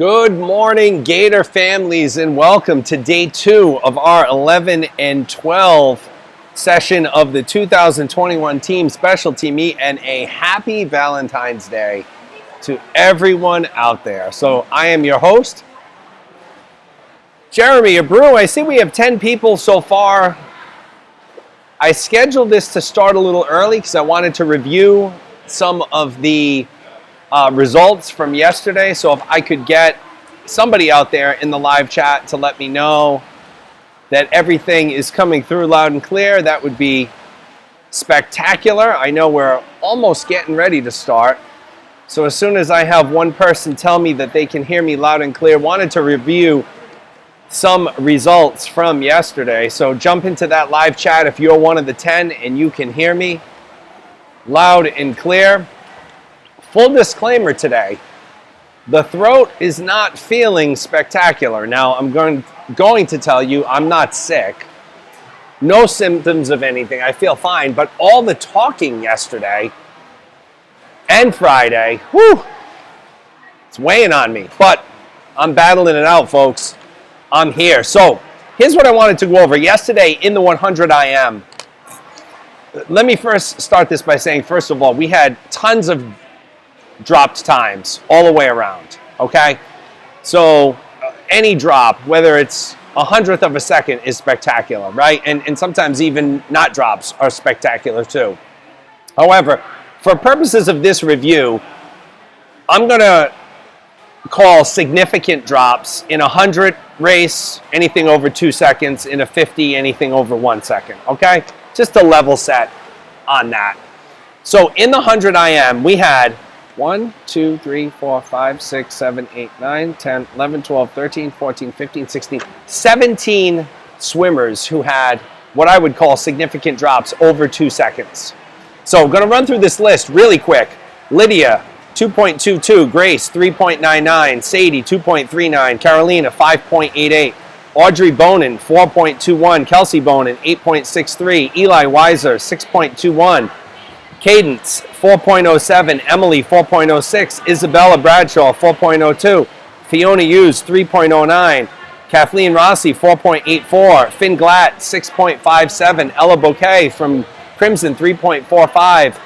Good morning, Gator families, and welcome to day 2 of our 11 and 12 session of the 2021 team specialty meet, and a happy Valentine's Day to everyone out there. So I am your host, Jeremy Abreu. I see we have 10 people so far. I scheduled this to start a little early because I wanted to review some of the results from yesterday. So if I could get somebody out there in the live chat to let me know that everything is coming through loud and clear, that would be spectacular. I know we're almost getting ready to start. So as soon as I have one person tell me that they can hear me loud and clear, wanted to review some results from yesterday. So jump into that live chat if you're one of the 10 and you can hear me loud and clear. Full disclaimer today, the throat is not feeling spectacular. Now, I'm going to tell you I'm not sick. No symptoms of anything. I feel fine. But all the talking yesterday and Friday, it's weighing on me. But I'm battling it out, folks. I'm here. So here's what I wanted to go over. Yesterday in the 100 IM, let me first start this by saying, first of all, we had tons of dropped times all the way around, okay? So any drop, whether it's 100th of a second, is spectacular, right? And sometimes even not drops are spectacular too. However, for purposes of this review, I'm going to call significant drops in a 100 race, anything over 2 seconds, in a 50, anything over 1 second, okay? Just a level set on that. So in the 100 IM, we had 1, 2, 3, 4, 5, 6, 7, 8, 9, 10, 11, 12, 13, 14, 15, 16, 17 swimmers who had what I would call significant drops over 2 seconds. So I'm going to run through this list really quick. Lydia, 2.22. Grace, 3.99. Sadie, 2.39. Carolina, 5.88. Audrey Bonin, 4.21. Kelsey Bonin, 8.63. Eli Weiser, 6.21. Cadence, 4.07. Emily, 4.06. Isabella Bradshaw, 4.02. Fiona Hughes, 3.09. Kathleen Rossi, 4.84. Finn Glatt, 6.57. Ella Bouquet from Crimson, 3.45.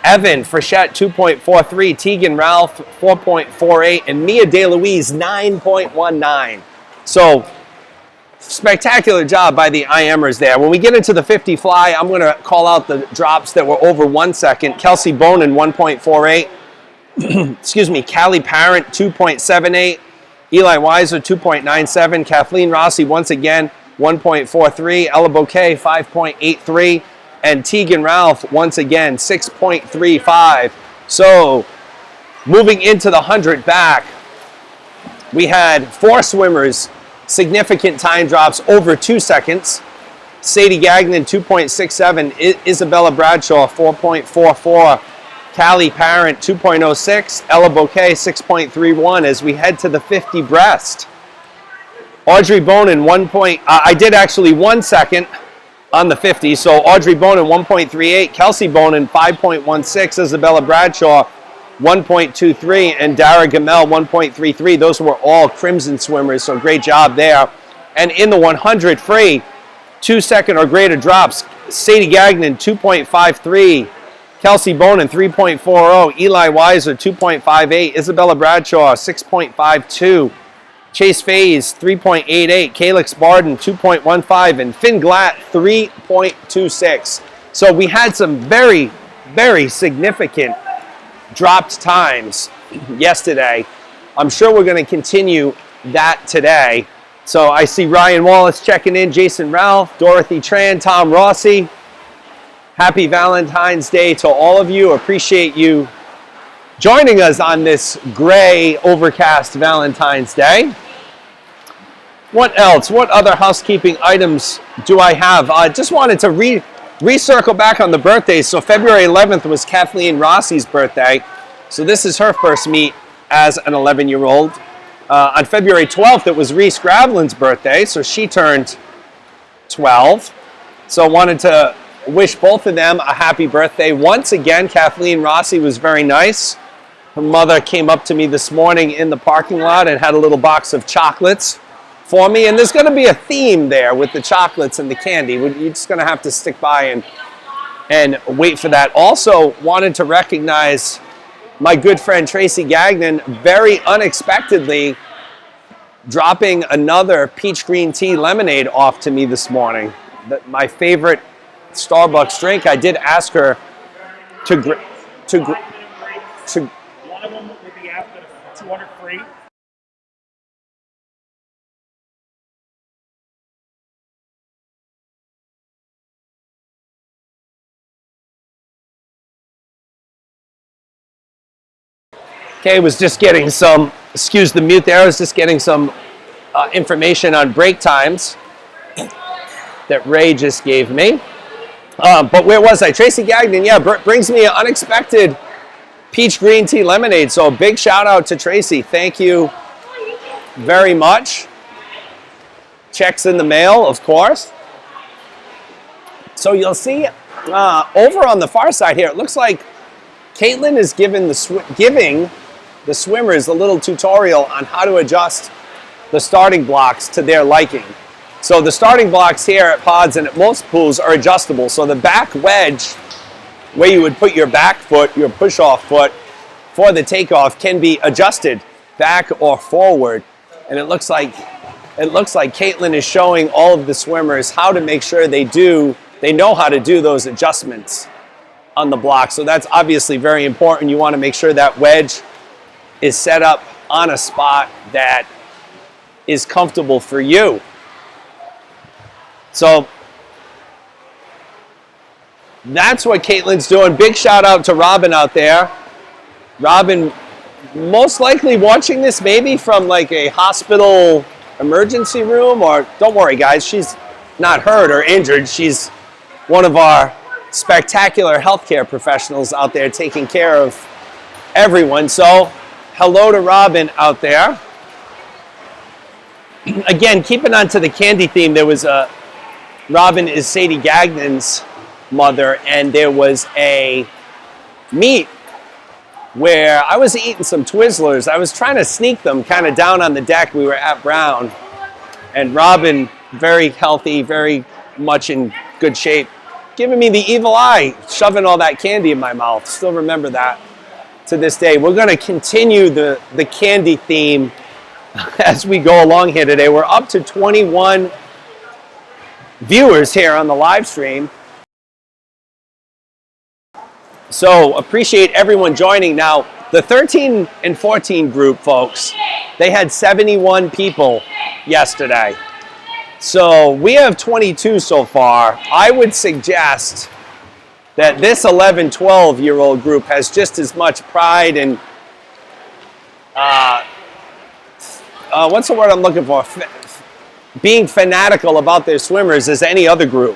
Evan Frechette, 2.43. Tegan Ralph, 4.48. And Mia DeLuise, 9.19. So, spectacular job by the IMers there. When we get into the 50 fly, I'm going to call out the drops that were over 1 second. Kelsey Bonin, 1.48. Excuse me. Callie Parent, 2.78. Eli Weiser, 2.97. Kathleen Rossi, once again, 1.43. Ella Bouquet, 5.83. And Tegan Ralph, once again, 6.35. So, moving into the 100 back, we had 4 swimmers, significant time drops over 2 seconds. Sadie Gagnon, 2.67. Isabella Bradshaw, 4.44. Callie Parent, 2.06. Ella Bouquet, 6.31 as we head to the 50 breast. Audrey Bonin, I did actually 1 second on the 50. So Audrey Bonin, 1.38. Kelsey Bonin, 5.16. Isabella Bradshaw, 1.23, and Dara Gamel, 1.33. Those were all Crimson swimmers, so great job there. And in the 100 free, 2 second or greater drops, Sadie Gagnon, 2.53. Kelsey Bonin, 3.40. Eli Weiser, 2.58. Isabella Bradshaw, 6.52. Chase Faze, 3.88. Calix Barden, 2.15. And Finn Glatt, 3.26. So we had some very, very significant dropped times yesterday. I'm sure we're going to continue that today. So I see Ryan Wallace checking in, Jason Ralph, Dorothy Tran, Tom Rossi. Happy Valentine's Day to all of you. Appreciate you joining us on this gray, overcast Valentine's Day. What else? What other housekeeping items do I have? I just wanted to recircle back on the birthdays. So February 11th was Kathleen Rossi's birthday. So this is her first meet as an 11-year-old. On February 12th, it was Reese Gravlin's birthday. So she turned 12. So I wanted to wish both of them a happy birthday. Once again, Kathleen Rossi was very nice. Her mother came up to me this morning in the parking lot and had a little box of chocolates for me. And there's going to be a theme there with the chocolates and the candy. You're just going to have to stick by and wait for that. Also wanted to recognize my good friend Tracy Gagnon very unexpectedly dropping another peach green tea lemonade off to me this morning. My favorite Starbucks drink. I did ask her to One of them would be after 200 free. Okay, was just getting some, excuse the mute there, I was just getting some information on break times that Ray just gave me. But where was I? Tracy Gagnon, yeah, brings me an unexpected peach green tea lemonade. So a big shout out to Tracy. Thank you very much. Checks in the mail, of course. So you'll see over on the far side here, it looks like Caitlin is giving the swimmers a little tutorial on how to adjust the starting blocks to their liking. So the starting blocks here at pods and at most pools are adjustable. So the back wedge, where you would put your back foot, your push-off foot for the takeoff, can be adjusted back or forward. And it looks like Caitlin is showing all of the swimmers how to make sure they know how to do those adjustments on the block. So that's obviously very important. You want to make sure that wedge is set up on a spot that is comfortable for you. So that's what Caitlin's doing. Big shout out to Robin out there. Robin most likely watching this maybe from like a hospital emergency room, or don't worry guys, she's not hurt or injured. She's one of our spectacular healthcare professionals out there taking care of everyone. So hello to Robin out there. Again, keeping on to the candy theme, there was Robin is Sadie Gagnon's mother, and there was a meet where I was eating some Twizzlers. I was trying to sneak them kind of down on the deck. We were at Brown, and Robin, very healthy, very much in good shape, giving me the evil eye, shoving all that candy in my mouth. Still remember that to this day. We're going to continue the candy theme as we go along here today. We're up to 21 viewers here on the live stream. So appreciate everyone joining. Now, the 13 and 14 group, folks, they had 71 people yesterday. So we have 22 so far. I would suggest that this 11, 12-year-old group has just as much pride and, what's the word I'm looking for? Being fanatical about their swimmers as any other group.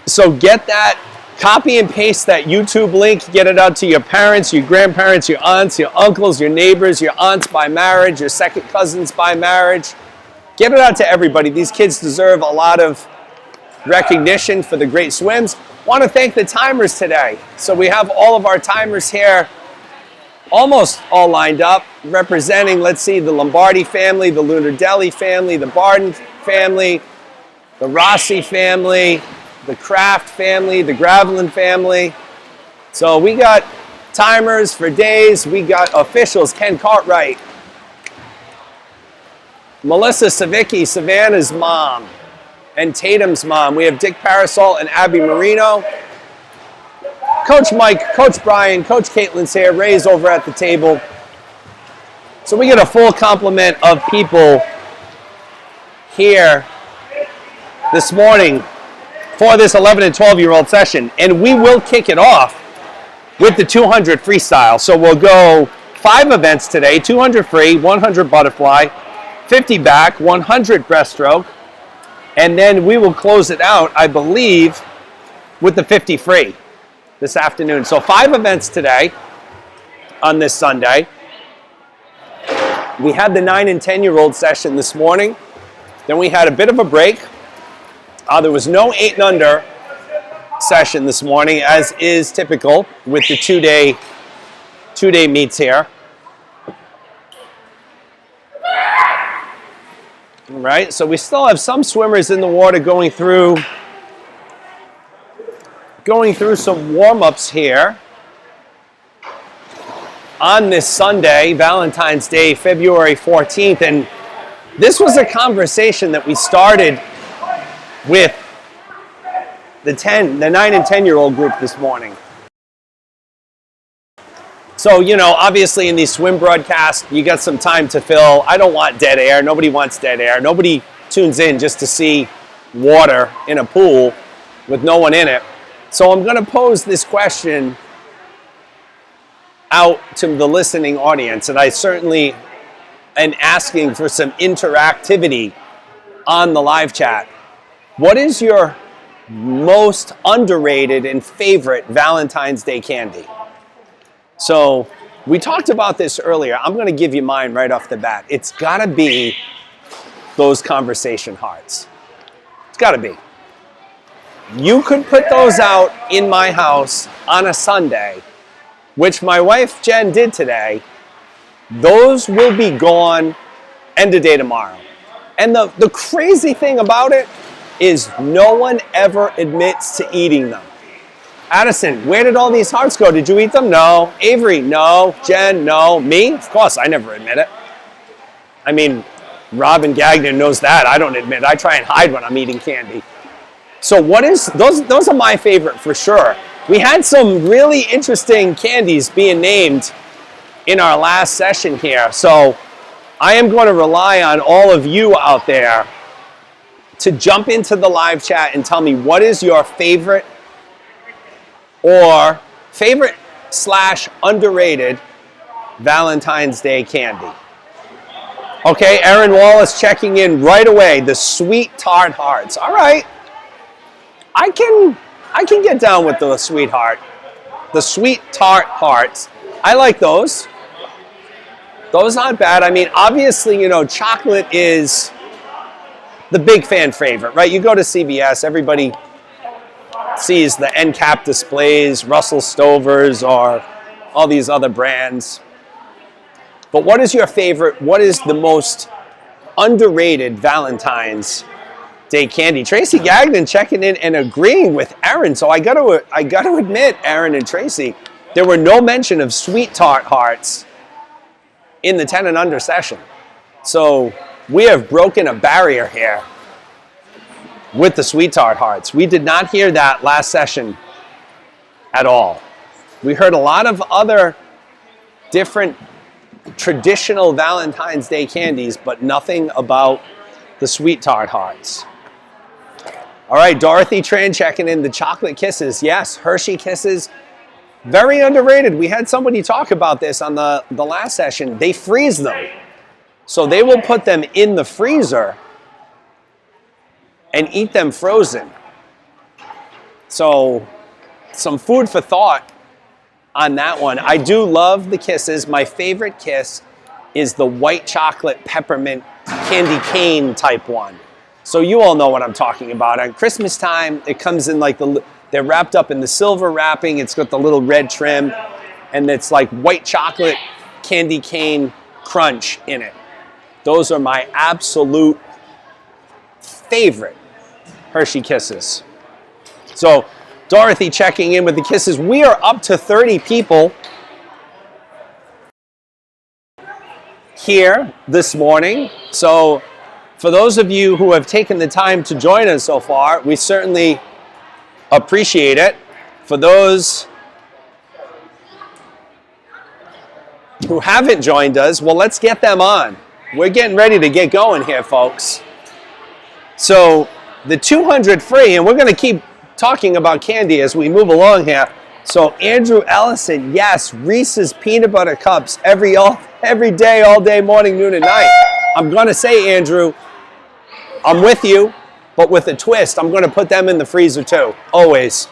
So get that, copy and paste that YouTube link, get it out to your parents, your grandparents, your aunts, your uncles, your neighbors, your aunts by marriage, your second cousins by marriage. Get it out to everybody. These kids deserve a lot of recognition for the great swims. Want to thank the timers today. So we have all of our timers here, almost all lined up, representing, let's see, the Lombardi family, the Lunardelli family, the Barden family, the Rossi family, the Kraft family, the Gravelin family. So we got timers for days. We got officials, Ken Cartwright, Melissa Savicki, Savannah's mom, and Tatum's mom. We have Dick Parasol and Abby Marino. Coach Mike, Coach Brian, Coach Caitlin's here. Ray's over at the table. So we get a full complement of people here this morning for this 11 and 12-year-old session. And we will kick it off with the 200 freestyle. So we'll go 5 events today, 200 free, 100 butterfly, 50 back, 100 breaststroke, and then we will close it out, I believe, with the 50 free this afternoon. So 5 events today on this Sunday. We had the 9 and 10-year-old session this morning. Then we had a bit of a break. There was no 8 and under session this morning, as is typical with the 2-day 2-day meets here. All right, so we still have some swimmers in the water going through some warm-ups here on this Sunday, Valentine's Day, February 14th. And this was a conversation that we started with the 9 and 10-year-old group this morning. So, you know, obviously in these swim broadcasts, you got some time to fill. I don't want dead air. Nobody wants dead air. Nobody tunes in just to see water in a pool with no one in it. So I'm going to pose this question out to the listening audience, and I certainly am asking for some interactivity on the live chat. What is your most underrated and favorite Valentine's Day candy? So we talked about this earlier. I'm going to give you mine right off the bat. It's got to be those conversation hearts. It's got to be. You could put those out in my house on a Sunday, which my wife Jen did today. Those will be gone end of day tomorrow. And the crazy thing about it is no one ever admits to eating them. Addison, where did all these hearts go? Did you eat them? No. Avery, no. Jen, no. Me? Of course, I never admit it. I mean, Robin Gagnon knows that. I don't admit it. I try and hide when I'm eating candy. So those are my favorite for sure. We had some really interesting candies being named in our last session here. So I am going to rely on all of you out there to jump into the live chat and tell me what is your favorite or favorite/underrated Valentine's Day candy. Okay, Erin Wallace checking in right away. The sweet tart hearts. All right. I can get down with the sweetheart. The sweet tart hearts. I like those. Those aren't bad. I mean, obviously, you know, chocolate is the big fan favorite, right? You go to CVS, everybody sees the end cap displays, Russell Stovers, or all these other brands. But what is your favorite? What is the most underrated Valentine's Day candy? Tracy Gagnon checking in and agreeing with Aaron. So I got to admit, Aaron and Tracy, there were no mention of sweet tart hearts in the 10 and under session. So we have broken a barrier here with the sweet tart hearts. We did not hear that last session at all. We heard a lot of other different traditional Valentine's Day candies, but nothing about the sweet tart hearts. All right, Dorothy Tran checking in. The chocolate kisses. Yes, Hershey Kisses. Very underrated. We had somebody talk about this on the last session. They freeze them. So they will put them in the freezer and eat them frozen. So some food for thought on that one. I do love the kisses. My favorite kiss is the white chocolate peppermint candy cane type one. So you all know what I'm talking about. At Christmas time, it comes in like they're wrapped up in the silver wrapping. It's got the little red trim, and it's like white chocolate candy cane crunch in it. Those are my absolute favorite Hershey Kisses. So Dorothy checking in with the kisses. We are up to 30 people here this morning. So for those of you who have taken the time to join us so far, we certainly appreciate it. For those who haven't joined us, well, let's get them on. We're getting ready to get going here, folks. So the 200 free, and we're going to keep talking about candy as we move along here. So Andrew Ellison, yes, Reese's peanut butter cups every day, all day, morning, noon, and night. I'm going to say, Andrew, I'm with you, but with a twist. I'm going to put them in the freezer too, always.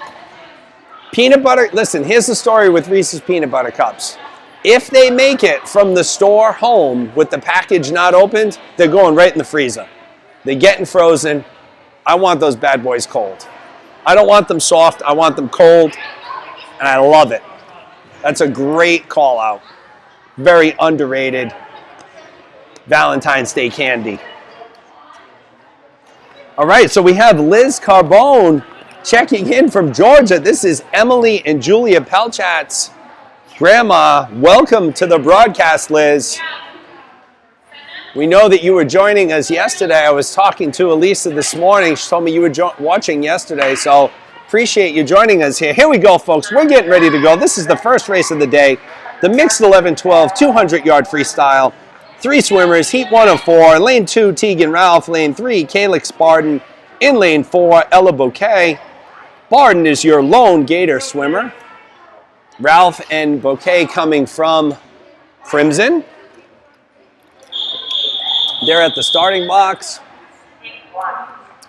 Peanut butter, listen, here's the story with Reese's peanut butter cups. If they make it from the store home with the package not opened, they're going right in the freezer. They're getting frozen. I want those bad boys cold. I don't want them soft. I want them cold, and I love it. That's a great call out. Very underrated Valentine's Day candy. All right, so we have Liz Carbone checking in from Georgia. This is Emily and Julia Pelchat's grandma. Welcome to the broadcast, Liz. We know that you were joining us yesterday. I was talking to Elisa this morning. She told me you were watching yesterday, so appreciate you joining us here. Here we go, folks. We're getting ready to go. This is the first race of the day, the mixed 11-12 200-yard freestyle. 3 swimmers, heat 1 of 4. Lane 2, Tegan Ralph. Lane 3, Calix Barden. In lane 4, Ella Bouquet. Barden is your lone Gator swimmer. Ralph and Bouquet coming from Crimson. They're at the starting box.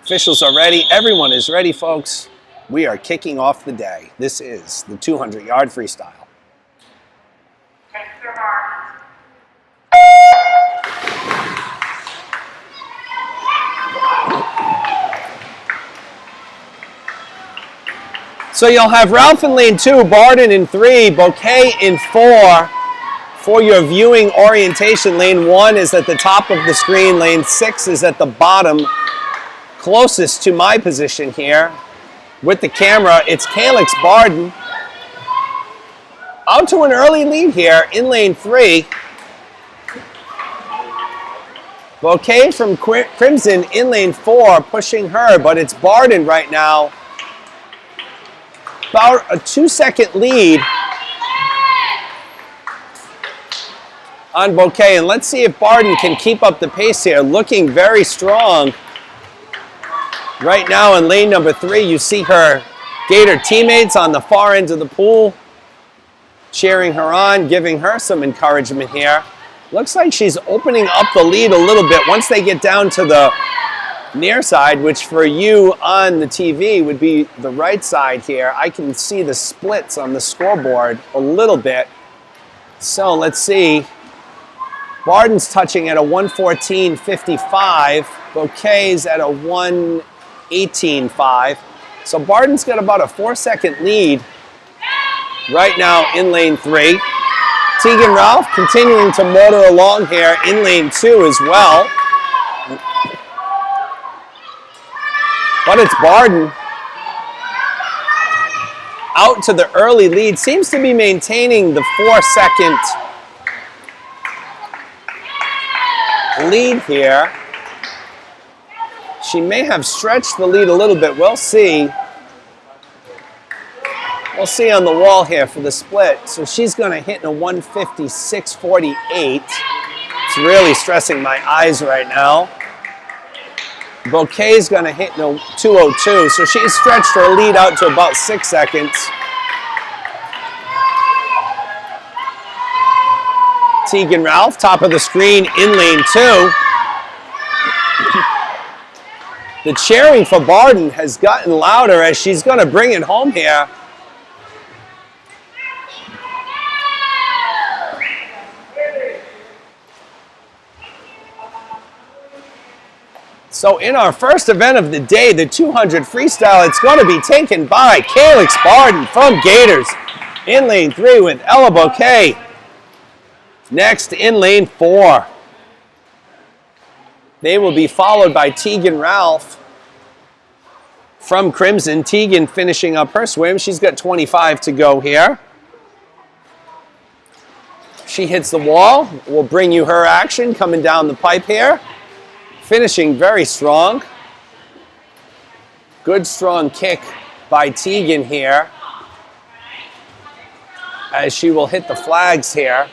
Officials are ready. Everyone is ready, folks. We are kicking off the day. This is the 200-yard freestyle. So you'll have Ralph in lane 2, Barden in 3, Bouquet in 4. For your viewing orientation, lane 1 is at the top of the screen, lane 6 is at the bottom, closest to my position here. With the camera, it's Calix Barden. Out to an early lead here in lane 3. Bouquet from Crimson in lane 4, pushing her, but it's Barden right now. About a 2-second lead on Bouquet, and let's see if Barden can keep up the pace here. Looking very strong. Right now in lane number 3, you see her Gator teammates on the far end of the pool cheering her on, giving her some encouragement here. Looks like she's opening up the lead a little bit once they get down to the near side, which for you on the TV would be the right side here. I can see the splits on the scoreboard a little bit. So let's see. Barden's touching at a 1:14.55. Bouquet's at a 1:18.5. So Barden's got about a 4-second lead right now in lane 3. Tegan Ralph continuing to motor along here in lane 2 as well. But it's Barden out to the early lead. Seems to be maintaining the 4-second lead here. She may have stretched the lead a little bit. We'll see. We'll see on the wall here for the split. So she's going to hit in a 1:56.48. It's really stressing my eyes right now. Bouquet's going to hit in a 2:02. So she's stretched her lead out to about 6 seconds. Tegan Ralph, top of the screen in lane 2. The cheering for Barden has gotten louder as she's going to bring it home here. So in our first event of the day, the 200 freestyle, it's going to be taken by Calix Barden from Gators in lane 3 with Ella Bouquet. Next in lane 4. They will be followed by Tegan Ralph from Crimson. Tegan finishing up her swim. She's got 25 to go here. She hits the wall. We'll bring you her action coming down the pipe here. Finishing very strong. Good strong kick by Tegan here as she will hit the flags here.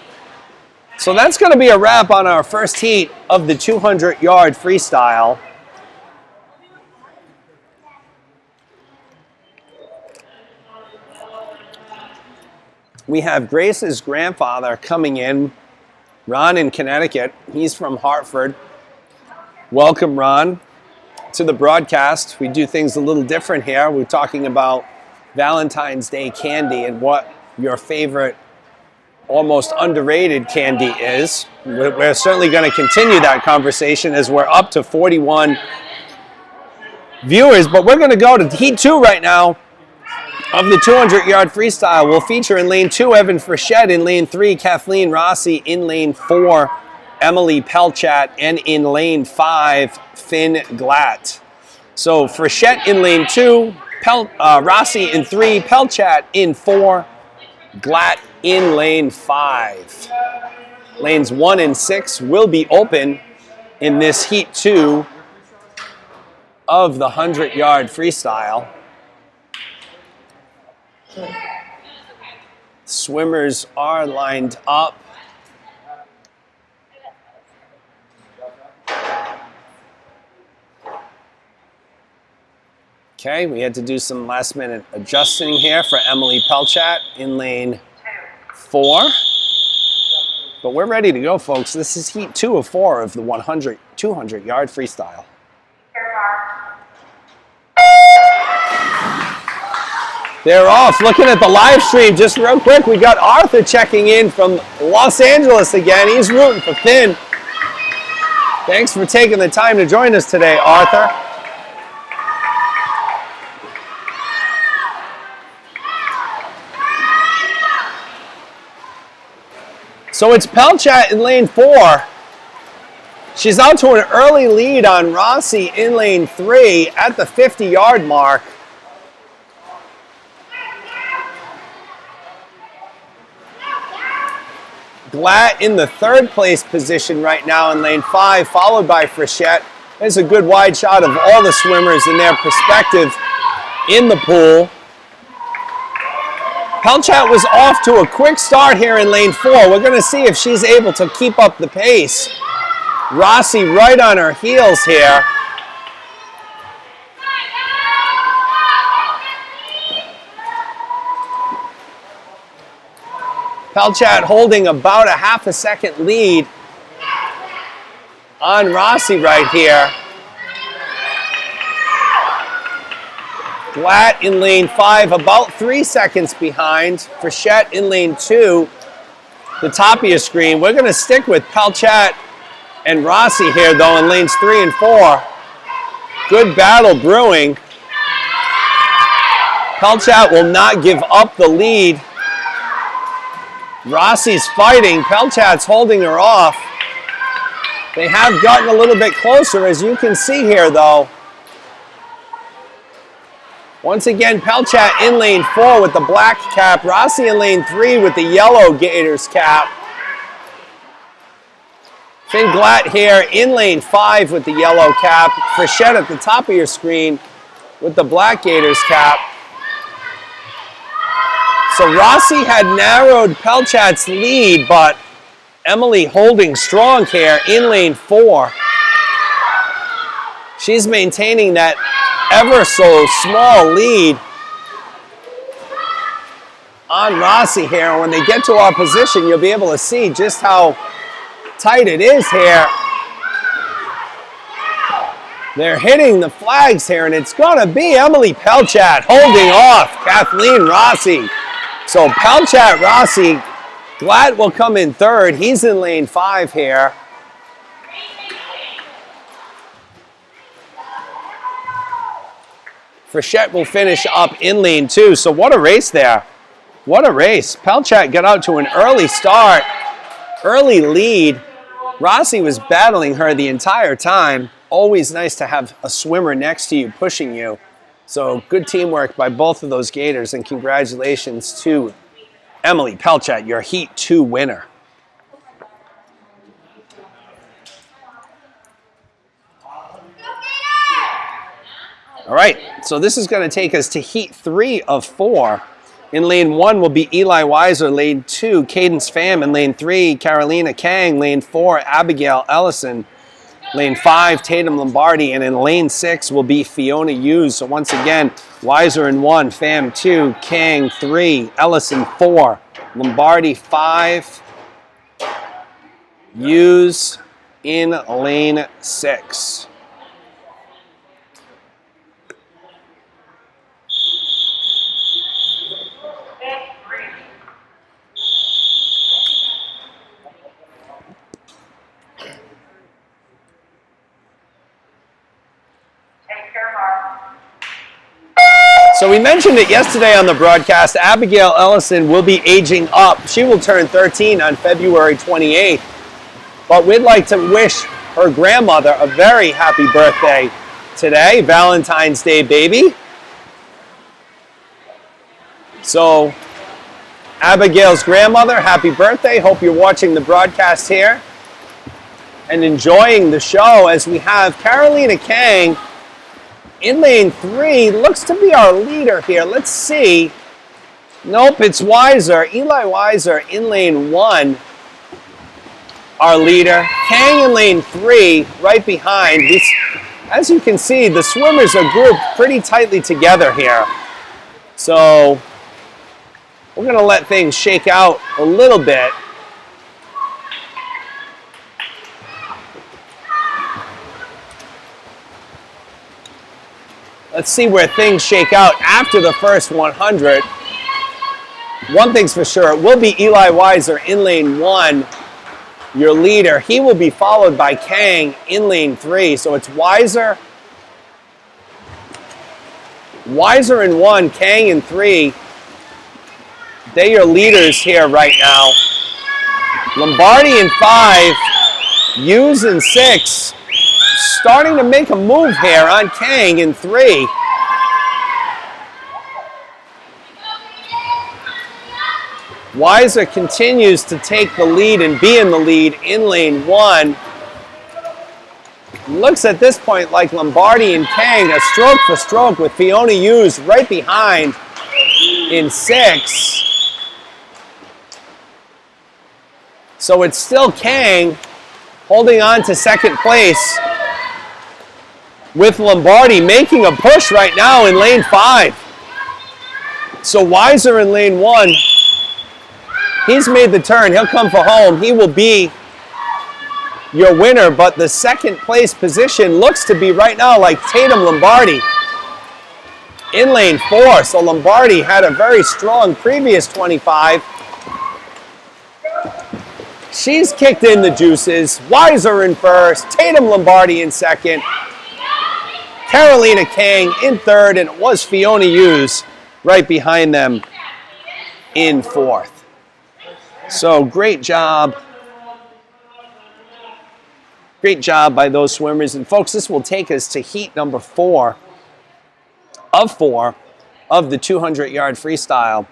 So that's going to be a wrap on our first heat of the 200-yard freestyle. We have Grace's grandfather coming in, Ron in Connecticut. He's from Hartford. Welcome, Ron, to the broadcast. We do things a little different here. We're talking about Valentine's Day candy and what your favorite, almost underrated candy is. We're certainly going to continue that conversation as we're up to 41 viewers, but we're going to go to Heat 2 right now. of the 200-yard freestyle will feature in lane 2, Evan Frechette, in lane 3, Kathleen Rossi, in lane 4, Emily Pelchat, and in lane 5, Finn Glatt. So Frechette in lane 2, Rossi in 3, Pelchat in 4, Glatt in lane 5. Lanes 1 and 6 will be open in this heat 2 of the 100-yard freestyle. Swimmers are lined up. Okay, we had to do some last-minute adjusting here for Emily Pelchat in lane 4. But we're ready to go, folks. This is heat 2 of 4 of the 200-yard freestyle. They're off. Looking at the live stream, just real quick, we got Arthur checking in from Los Angeles again. He's rooting for Finn. Thanks for taking the time to join us today, Arthur. So it's Pelchat in lane 4. She's out to an early lead on Rossi in lane 3 at the 50-yard mark. Glatt in the 3rd place position right now in lane 5, followed by Frechette. There's a good wide shot of all the swimmers in their perspective in the pool. Pelchat was off to a quick start here in lane 4. We're going to see if she's able to keep up the pace. Rossi right on her heels here. Pelchat holding about a half a second lead on Rossi right here. Glatt in lane 5, about 3 seconds behind. Frechette in lane 2, the top of your screen. We're going to stick with Pelchat and Rossi here, though, in lanes 3 and 4. Good battle brewing. Pelchat will not give up the lead. Rossi's fighting. Pelchat's holding her off. They have gotten a little bit closer, as you can see here, though. Once again, Pelchat in lane 4 with the black cap. Rossi in lane 3 with the yellow Gators cap. Finn Glatt here in lane 5 with the yellow cap. Frechette at the top of your screen with the black Gators cap. So Rossi had narrowed Pelchat's lead, but Emily holding strong here in lane 4. She's maintaining that ever so small lead on Rossi here. When they get to our position, you'll be able to see just how tight it is here. They're hitting the flags here, and it's going to be Emily Pelchat holding off Kathleen Rossi. So Pelchat, Rossi, Glatt will come in 3rd. He's in lane 5 here. Frechette will finish up in lane 2. So what a race there. What a race. Pelchat got out to an early start, early lead. Rossi was battling her the entire time. Always nice to have a swimmer next to you pushing you. So good teamwork by both of those Gators, and congratulations to Emily Pelchat, your Heat 2 winner. All right, so this is going to take us to Heat 3 of 4. In lane 1 will be Eli Weiser, lane 2, Cadence Pham, in lane 3, Carolina Kang, lane 4, Abigail Ellison, lane 5, Tatum Lombardi, and in lane 6 will be Fiona Hughes. So once again, Weiser in 1, Pham 2, Kang 3, Ellison 4, Lombardi 5, Hughes in lane 6. So we mentioned it yesterday on the broadcast. Abigail Ellison will be aging up. She will turn 13 on February 28th. But we'd like to wish her grandmother a very happy birthday today, Valentine's Day baby. So Abigail's grandmother, happy birthday. Hope you're watching the broadcast here and enjoying the show as we have Carolina Kang in lane 3. Looks to be our leader here. Let's see. Nope, it's Weiser. Eli Weiser in lane 1, our leader. Kang in lane 3, right behind. As you can see, the swimmers are grouped pretty tightly together here. So we're going to let things shake out a little bit. Let's see where things shake out after the first 100. One thing's for sure, it will be Eli Weiser in lane 1, your leader. He will be followed by Kang in lane 3. So it's Weiser in 1, Kang in 3. They're your leaders here right now. Lombardi in 5, Hughes in 6. Starting to make a move here on Kang in 3. Weiser continues to take the lead and be in the lead in lane 1. Looks at this point like Lombardi and Kang a stroke for stroke with Fiona Hughes right behind in 6. So it's still Kang holding on to second place, with Lombardi making a push right now in lane 5. So Weiser in lane 1, he's made the turn. He'll come for home. He will be your winner, but the second place position looks to be right now like Tatum Lombardi in lane 4. So Lombardi had a very strong previous 25. She's kicked in the juices. Weiser in first, Tatum Lombardi in second, Carolina Kang in third, and it was Fiona Hughes right behind them in fourth. So great job. Great job by those swimmers. And folks, this will take us to heat number 4 of the 200-yard freestyle.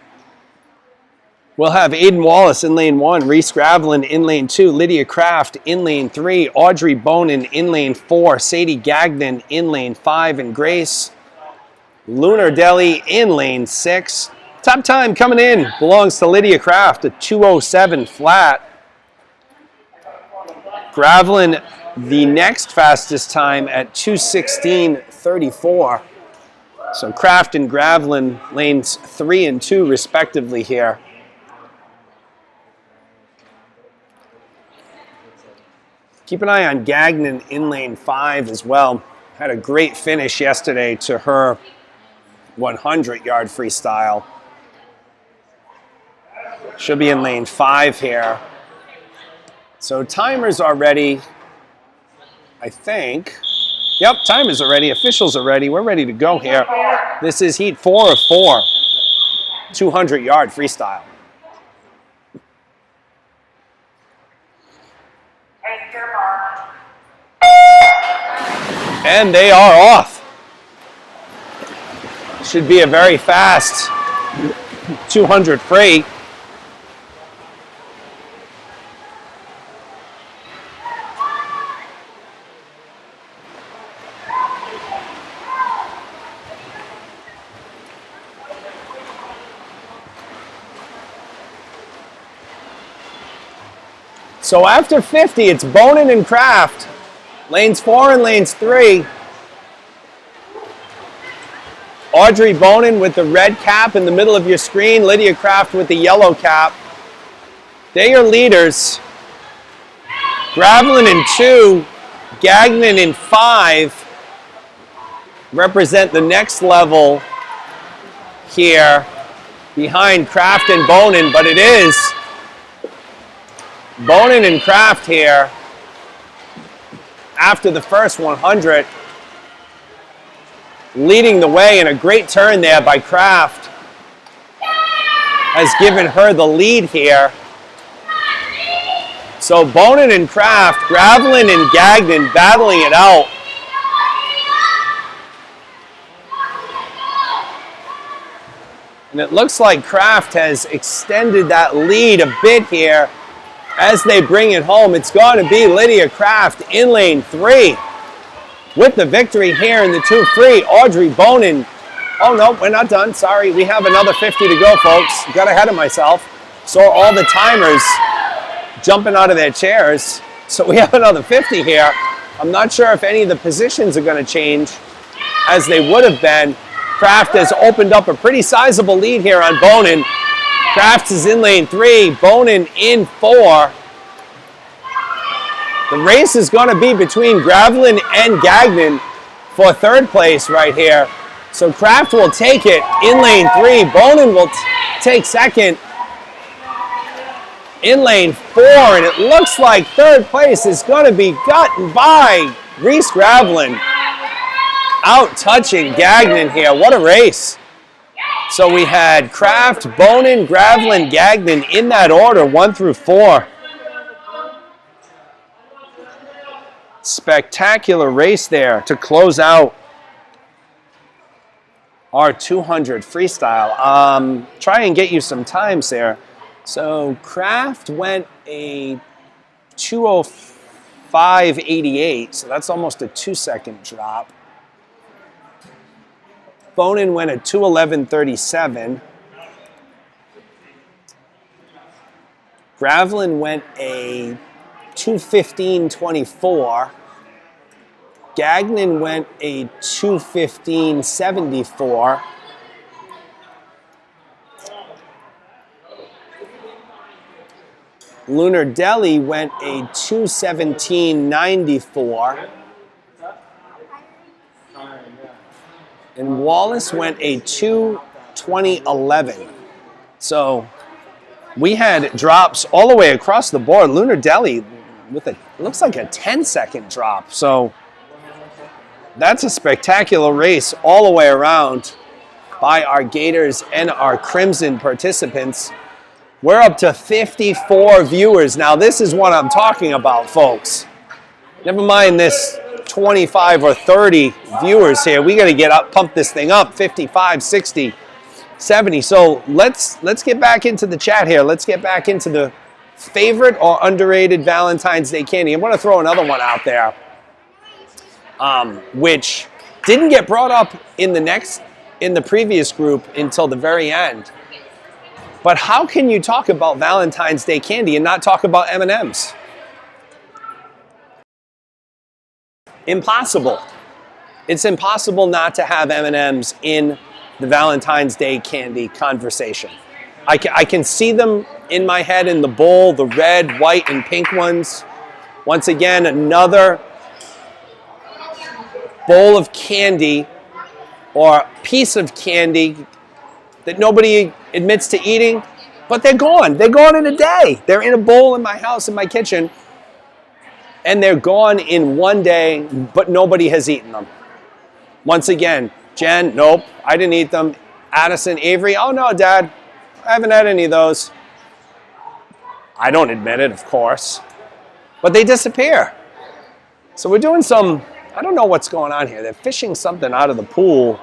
We'll have Aiden Wallace in lane 1, Reese Gravlin in lane 2, Lydia Kraft in lane 3, Audrey Bonin in lane 4, Sadie Gagnon in lane 5, and Grace Lunardelli in lane 6. Top time coming in belongs to Lydia Kraft, a 2:07 flat. Gravlin, the next fastest time at 2:16:34. So Kraft and Gravlin lanes 3 and 2 respectively here. Keep an eye on Gagnon in lane 5 as well. Had a great finish yesterday to her 100-yard freestyle. She'll be in lane 5 here. So timers are ready, I think. Yep, timers are ready. Officials are ready. We're ready to go here. This is heat 4 of 4, 200-yard freestyle. And they are off. Should be a very fast 200 free. So after 50, it's Bonin and Kraft. Lanes 4 and lanes 3. Audrey Bonin with the red cap in the middle of your screen. Lydia Kraft with the yellow cap. They're your leaders. Gravlin in 2. Gagnon in 5. Represent the next level here behind Kraft and Bonin, but it is Bonin and Kraft here after the first 100. leading the way, and a great turn there by Kraft has given her the lead here. So Bonin and Kraft, Gravelin and Gagnon battling it out. And it looks like Kraft has extended that lead a bit here as they bring it home. It's going to be Lydia Kraft in lane 3 with the victory here in the 2 free. Audrey Bonin. Oh no, we're not done. Sorry, we have another 50 to go, folks. Got ahead of myself. Saw all the timers jumping out of their chairs. So we have another 50 here. I'm not sure if any of the positions are going to change as they would have been. Kraft has opened up a pretty sizable lead here on Bonin. Kraft is in lane 3, Bonin in 4. The race is going to be between Gravelin and Gagnon for 3rd place right here. So Kraft will take it in lane 3. Bonin will take 2nd in lane 4. And it looks like 3rd place is going to be gotten by Reese Gravelin. Out touching Gagnon here. What a race. So we had Kraft, Bonin, Gravelin, Gagnon in that order, 1 through 4. Spectacular race there to close out our 200 freestyle. Try and get you some times there. So Kraft went a 2:05.88, so that's almost a 2-second drop. Bonin went a 2:11.37. Gravelin went a 2:15.24. Gagnon went a 2:15.74. Lunar Deli went a 2:17.94. And Wallace went a 2:20.11. So we had drops all the way across the board. Lunar Deli with a looks like a 10-second drop. So that's a spectacular race all the way around by our Gators and our Crimson participants. We're up to 54 viewers. Now this is what I'm talking about, folks. Never mind this 25 or 30 viewers here. We got to get up, pump this thing up, 55, 60, 70. So let's get back into the chat here. Let's get back into the favorite or underrated Valentine's Day candy. I'm going to throw another one out there, which didn't get brought up in the previous group until the very end. But how can you talk about Valentine's Day candy and not talk about M&Ms? Impossible. It's impossible not to have M&Ms in the Valentine's Day candy conversation. I can see them in my head in the bowl, the red, white, and pink ones. Once again, another bowl of candy or piece of candy that nobody admits to eating, but they're gone. They're gone in a day. They're in a bowl in my house, in my kitchen, and they're gone in one day, but nobody has eaten them. Once again, Jen, nope, I didn't eat them. Addison, Avery, oh no, Dad, I haven't had any of those. I don't admit it, of course, but they disappear. So we're doing some, I don't know what's going on here. They're fishing something out of the pool,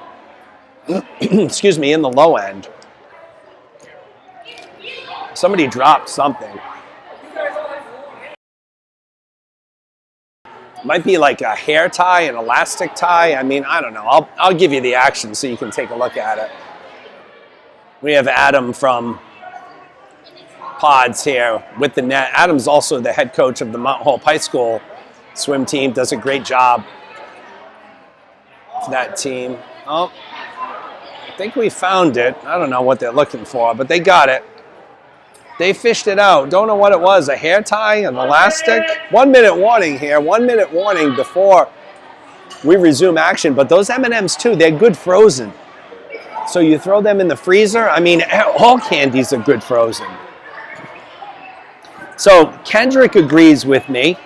excuse me, in the low end. Somebody dropped something. Might be like a hair tie, an elastic tie. I mean, I don't know. I'll give you the action so you can take a look at it. We have Adam from Pods here with the net. Adam's also the head coach of the Mount Hope High School swim team. Does a great job for that team. Oh, I think we found it. I don't know what they're looking for, but they got it. They fished it out. Don't know what it was. A hair tie, an elastic. 1 minute warning here. 1 minute warning before we resume action. But those M&Ms too, they're good frozen. So you throw them in the freezer. I mean, all candies are good frozen. So Kendrick agrees with me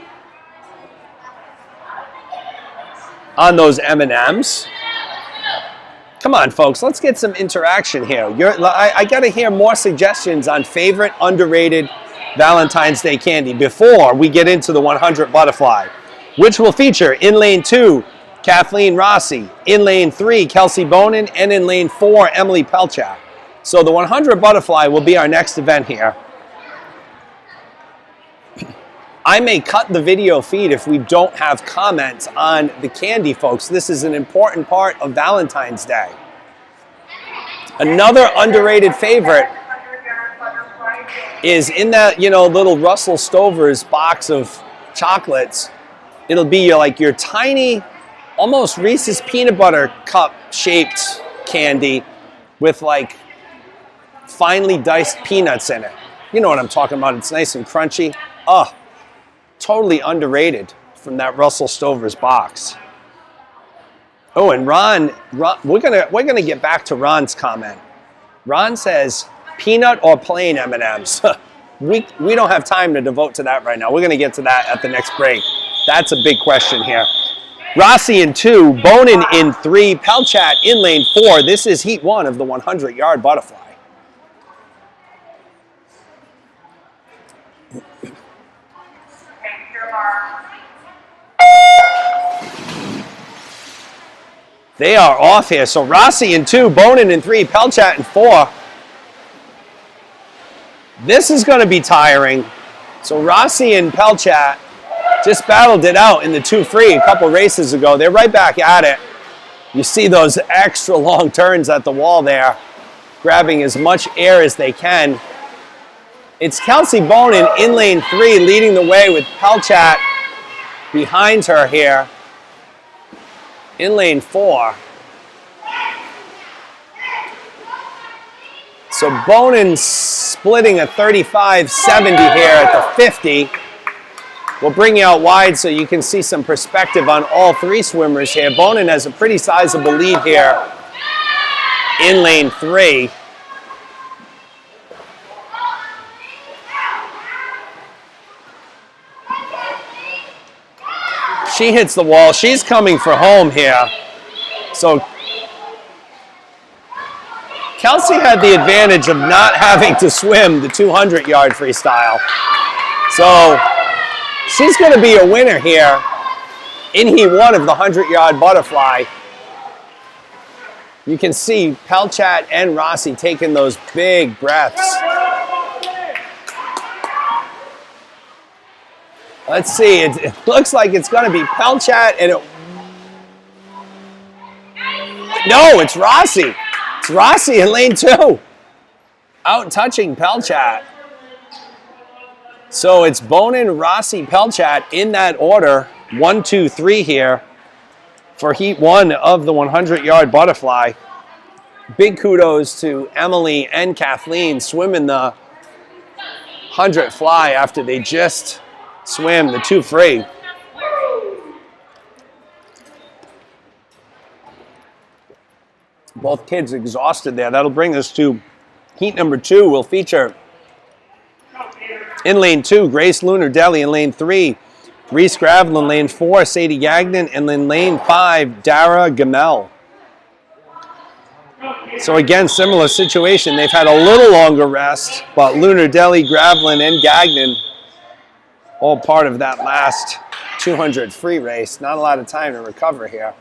on those M&Ms. Come on, folks, let's get some interaction here. I got to hear more suggestions on favorite underrated Valentine's Day candy before we get into the 100 Butterfly, which will feature in lane 2, Kathleen Rossi, in lane 3, Kelsey Bonin, and in lane 4, Emily Pelchat. So the 100 Butterfly will be our next event here. I may cut the video feed if we don't have comments on the candy, folks. This is an important part of Valentine's Day. Another underrated favorite is in that, little Russell Stover's box of chocolates. It'll be like your tiny, almost Reese's peanut butter cup shaped candy with like finely diced peanuts in it. You know what I'm talking about. It's nice and crunchy. Oh, totally underrated from that Russell Stover's box. Oh, and Ron, we're gonna get back to Ron's comment. Ron says peanut or plain M&Ms. we don't have time to devote to that right now. We're gonna get to that at the next break. That's a big question here. Rossi in 2, Bonin in 3, Pelchat in lane 4. This is heat 1 of the 100-yard butterfly. They are off here. So Rossi in 2, Bonin in 3, Pelchat in 4. This is going to be tiring. So Rossi and Pelchat just battled it out in the 2 free a couple races ago. They're right back at it. You see those extra long turns at the wall there, grabbing as much air as they can. It's Kelsey Bonin in lane 3 leading the way with Pelchat behind her here. In lane 4. So Bonin splitting a 35-70 here at the 50. We'll bring you out wide so you can see some perspective on all 3 swimmers here. Bonin has a pretty sizable lead here in lane 3. She hits the wall. She's coming for home here. So Kelsey had the advantage of not having to swim the 200-yard freestyle. So she's going to be a winner here in heat 1 of the 100-yard butterfly. You can see Pelchat and Rossi taking those big breaths. Let's see, it looks like it's going to be Pelchat and no, it's Rossi. It's Rossi in lane 2. Out touching Pelchat. So it's Bonin, Rossi, Pelchat in that order. 1, 2, 3 here for heat 1 of the 100-yard butterfly. Big kudos to Emily and Kathleen swimming the 100 fly after they just swam the 2 free. Both kids exhausted there. That'll bring us to heat number 2. We'll feature in lane 2, Grace Lunardelli. In lane 3, Reese Gravel. In lane 4, Sadie Gagnon. And in lane 5, Dara Gamel. So again, similar situation. They've had a little longer rest, but Lunardelli, Gravelin, and Gagnon all part of that last 200 free race. Not a lot of time to recover here.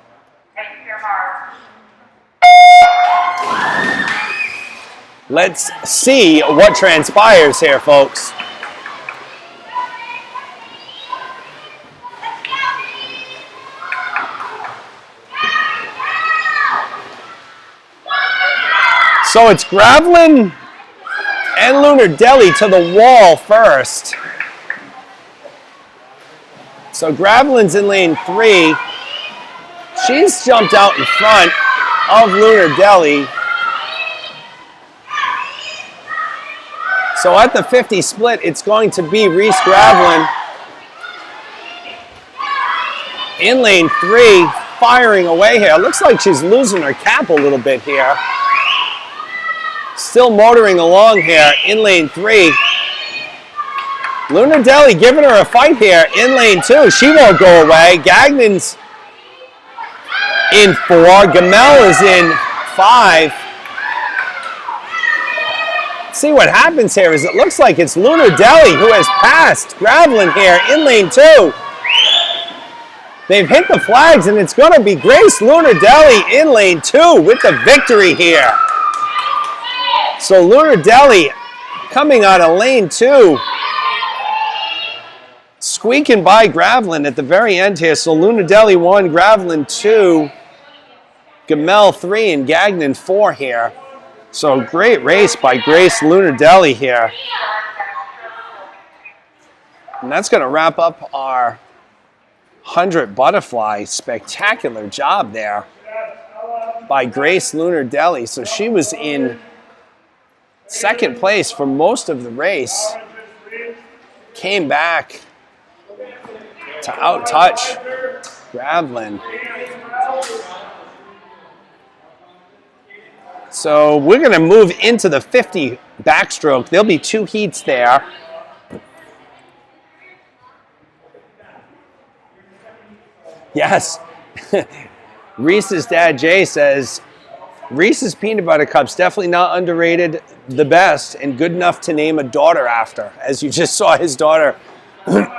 Let's see what transpires here, folks. So it's Gravelin and Lunardelli to the wall first. So Gravelin's in lane 3. She's jumped out in front of Lunardelli. So at the 50 split, it's going to be Reese Gravelin in lane 3, firing away here. It looks like she's losing her cap a little bit here. Still motoring along here in lane 3. Lunardelli giving her a fight here in lane 2. She won't go away. Gagnon's in 4. Gamel is in 5. See what happens here is it looks like it's Lunar Deli who has passed Gravelin here in lane 2. They've hit the flags and it's going to be Grace Lunar Deli in lane 2 with the victory here. So Lunar Deli coming out of lane 2, squeaking by Gravelin at the very end here. So Lunar Deli 1, Gravelin 2, Gamel 3, and Gagnon 4 here. So great race by Grace Lunar Deli here. And that's going to wrap up our 100 butterfly. Spectacular job there by Grace Lunar Deli. So she was in second place for most of the race. Came back to outtouch Gravelin. So we're going to move into the 50 backstroke. There'll be 2 heats there. Yes. Reese's dad, Jay, says, Reese's Peanut Butter Cups, definitely not underrated, the best, and good enough to name a daughter after. As you just saw his daughter,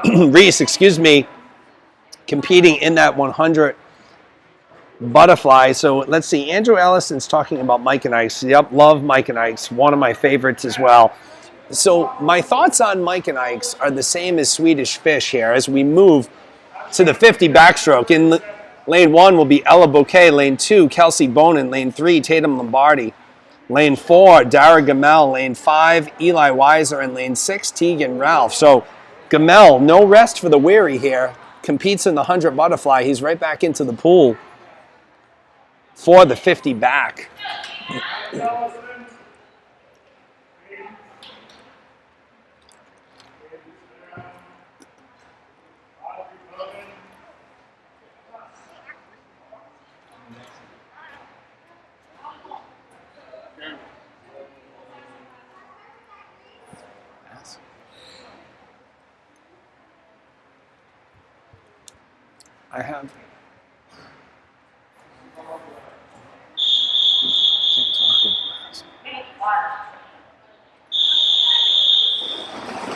Reese, excuse me, competing in that 100 butterfly. So let's see, Andrew Ellison's talking about Mike and Ike's. Yep, love Mike and Ike's, one of my favorites as well. So my thoughts on Mike and Ike's are the same as Swedish Fish here as we move to the 50 backstroke. In lane 1 will be Ella Bouquet, lane 2, Kelsey Bonin, lane 3, Tatum Lombardi, lane 4, Dara Gamel, lane 5, Eli Weiser, and lane 6, Tegan Ralph. So Gamel, no rest for the weary here, competes in the 100 butterfly. He's right back into the pool for the 50 back. I have.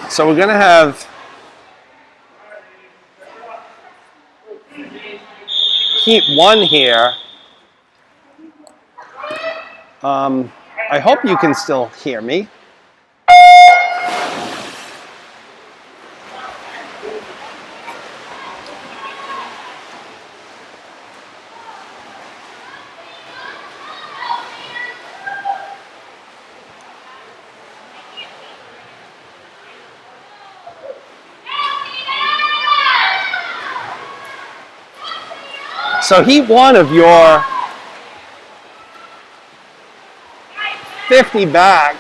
So we're going to have heat 1 here. I hope you can still hear me. So heat 1 of your 50 back,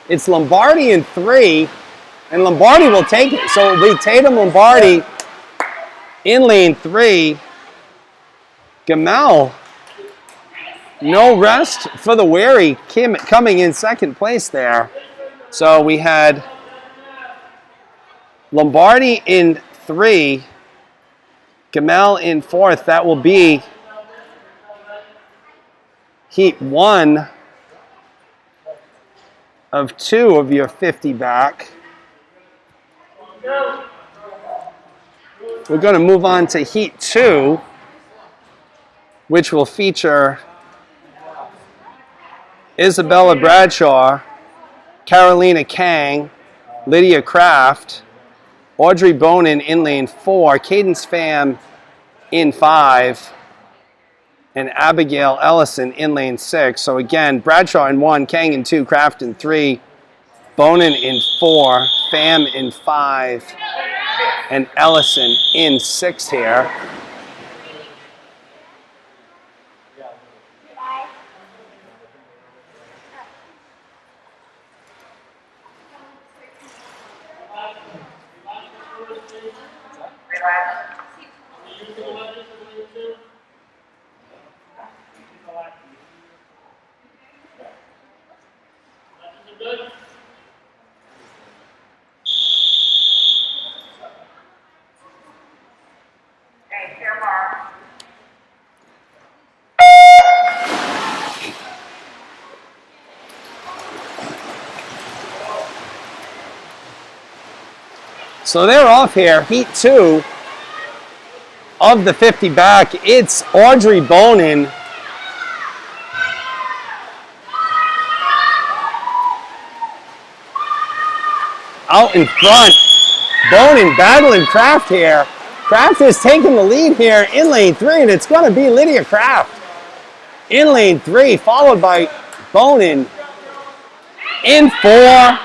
it's Lombardi in 3, and Lombardi will take it. So it'll be Tatum Lombardi in lane 3. Gamel, no rest for the weary, coming in second place there. So we had Lombardi in 3, Gamel in 4th. That will be heat 1 of 2 of your 50 back. We're going to move on to heat 2, which will feature Isabella Bradshaw, Carolina Kang, Lydia Kraft, Audrey Bonin in lane 4, Cadence Pham in 5, and Abigail Ellison in lane 6. So again, Bradshaw in 1, Kang in 2, Kraft in 3, Bonin in 4, Pham in 5, and Ellison in 6 here. So they're off here, heat 2 of the 50 back. It's Audrey Bonin. Out in front. Bonin battling Kraft here. Kraft is taking the lead here in lane 3, and it's going to be Lydia Kraft in lane 3, followed by Bonin in 4.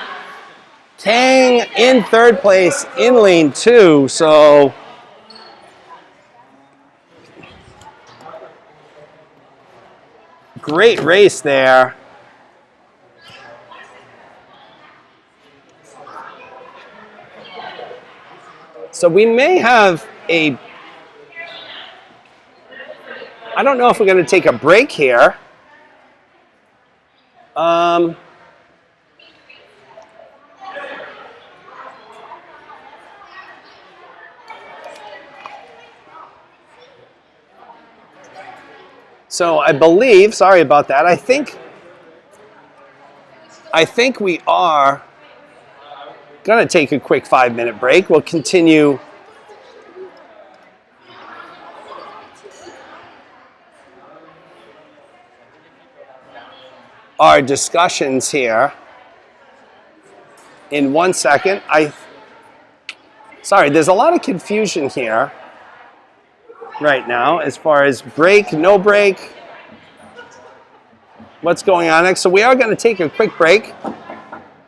Tang in 3rd place in lane 2. So great race there. So we may have a, I don't know if we're going to take a break here. So I believe, sorry about that, I think we are going to take a quick 5-minute break. We'll continue our discussions here in 1 second. Sorry, there's a lot of confusion here right now as far as break, no break, what's going on next. So we are going to take a quick break.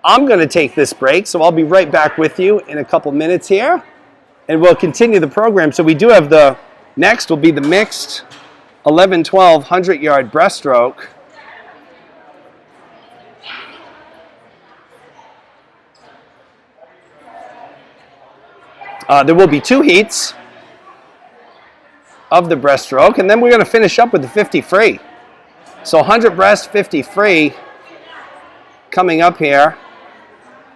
I'm going to take this break, so I'll be right back with you in a couple minutes here, and we'll continue the program. So we do have the next will be the mixed 11-12 100-yard breaststroke. There will be 2 heats of the breaststroke, and then we're going to finish up with the 50 free. So 100 breast, 50 free coming up here.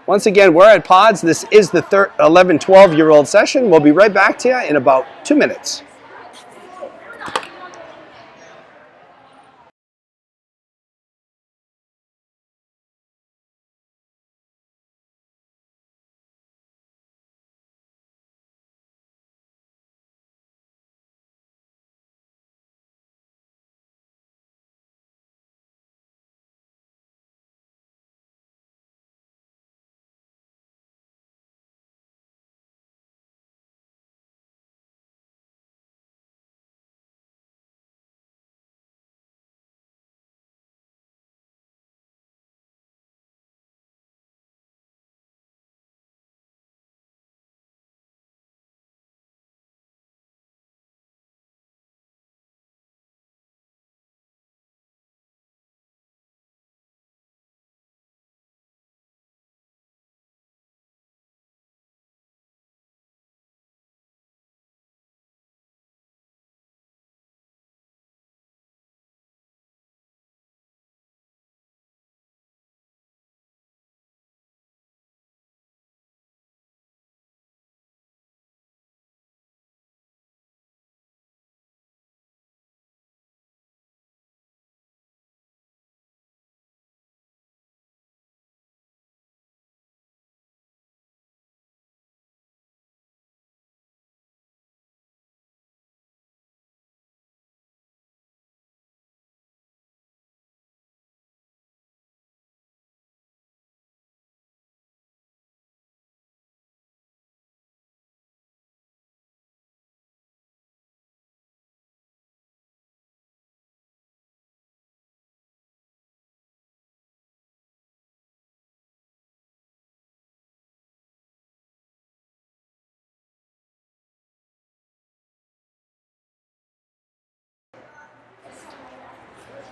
Once again, we're at Pods. This is the 11-12-year-old session. We'll be right back to you in about 2 minutes.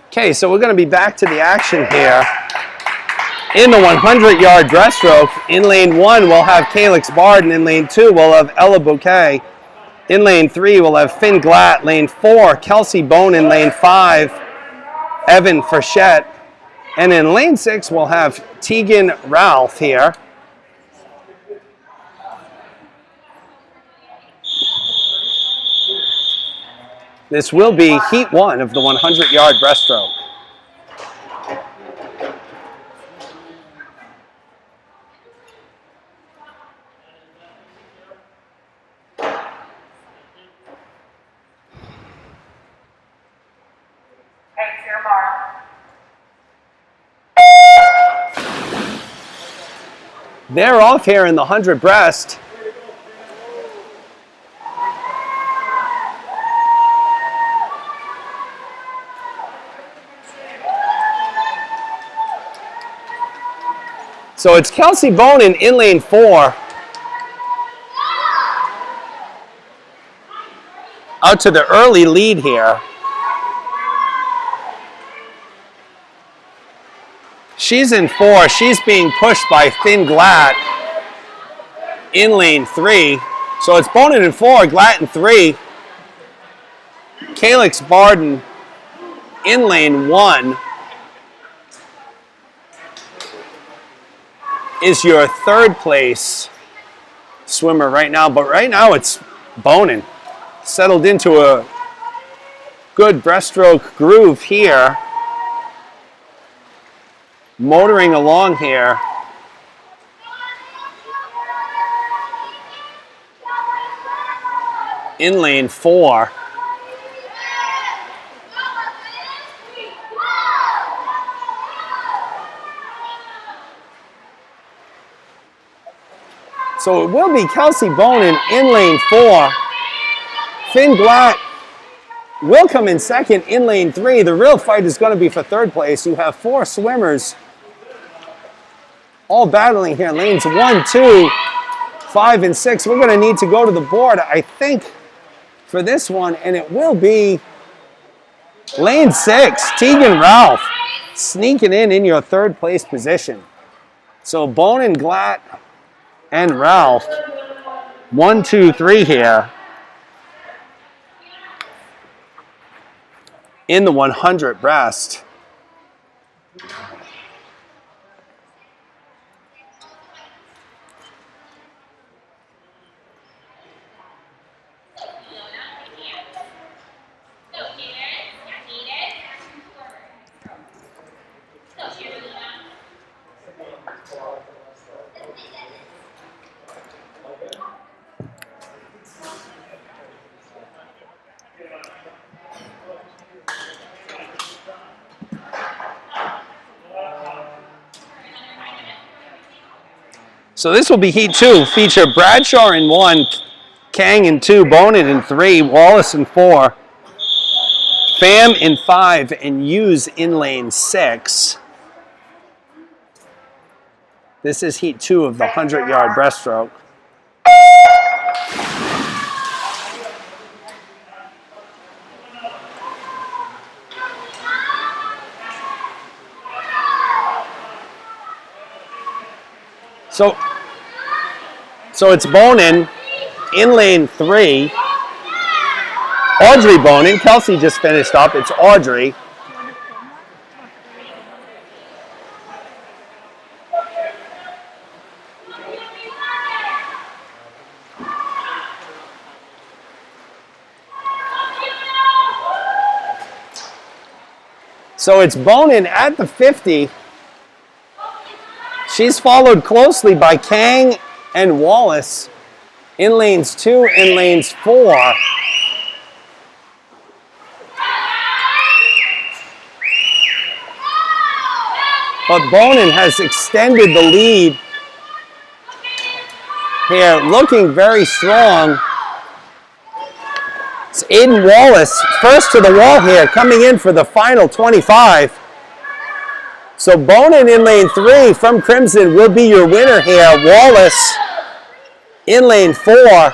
Okay, so we're going to be back to the action here. In the 100-yard breaststroke, in lane 1, we'll have Calix Barden. In lane 2, we'll have Ella Bouquet. In lane 3, we'll have Finn Glatt. Lane 4, Kelsey Bonin. Lane 5, Evan Frechette. And in lane 6, we'll have Tegan Ralph here. This will be heat 1 of the 100-yard breaststroke. They're off here in the 100 breast. So it's Kelsey Bonin in lane 4. Out to the early lead here. She's in 4. She's being pushed by Finn Glatt in lane 3. So it's Bonin in 4, Glatt in 3. Calix Barden in lane 1 is your third place swimmer right now. But right now it's Bonin. Settled into a good breaststroke groove here. Motoring along here. In lane 4. So it will be Kelsey Bonin in lane 4. Finn Glatt will come in second in lane 3. The real fight is going to be for third place. You have 4 swimmers all battling here. Lanes 1, 2, 5, and 6. We're going to need to go to the board, I think, for this one, and it will be lane 6. Tegan Ralph sneaking in your third place position. So Bonin, Glatt, and Ralph, 1, 2, 3 here in the 100 breast. So this will be Heat 2. Feature Bradshaw in 1, Kang in 2, Bonin in 3, Wallace in 4, Pham in 5, and Hughes in lane 6. This is Heat 2 of the 100-yard breaststroke. So it's Bonin in lane 3. Audrey Bonin. Kelsey just finished up. It's Audrey. So it's Bonin at the 50. She's followed closely by Kang and Wallace in lanes 2 and lanes 4. But Bonin has extended the lead here, looking very strong. It's Aiden Wallace, first to the wall here, coming in for the final 25. So Bonin in lane 3 from Crimson will be your winner here. Wallace in lane 4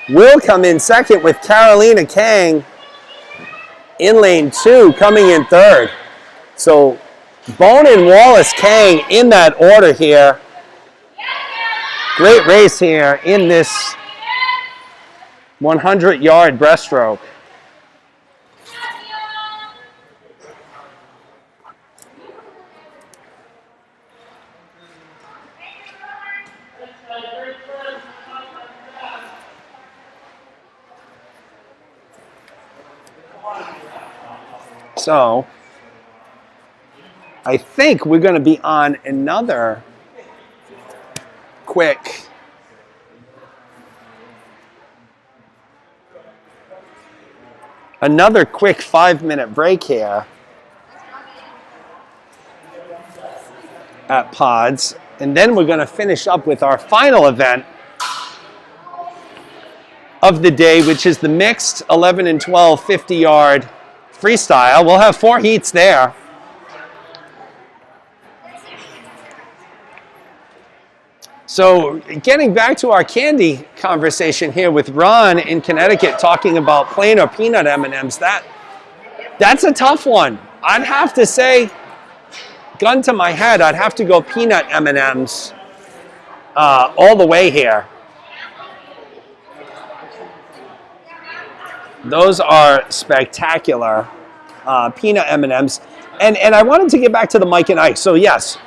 will come in second with Carolina Kang in lane 2 coming in third. So Bonin, Wallace, Kang in that order here. Great race here in this 100-yard breaststroke. So I think we're going to be on another quick another quick 5-minute break here at Pods. And then we're going to finish up with our final event of the day, which is the mixed 11 and 12 50-yard freestyle. We'll have 4 heats there. So getting back to our candy conversation here with Ron in Connecticut talking about plain or peanut M&Ms, that's a tough one. I'd have to say, gun to my head, I'd have to go peanut M&Ms all the way here. Those are spectacular peanut M&Ms. And I wanted to get back to the Mike and Ike. So yes,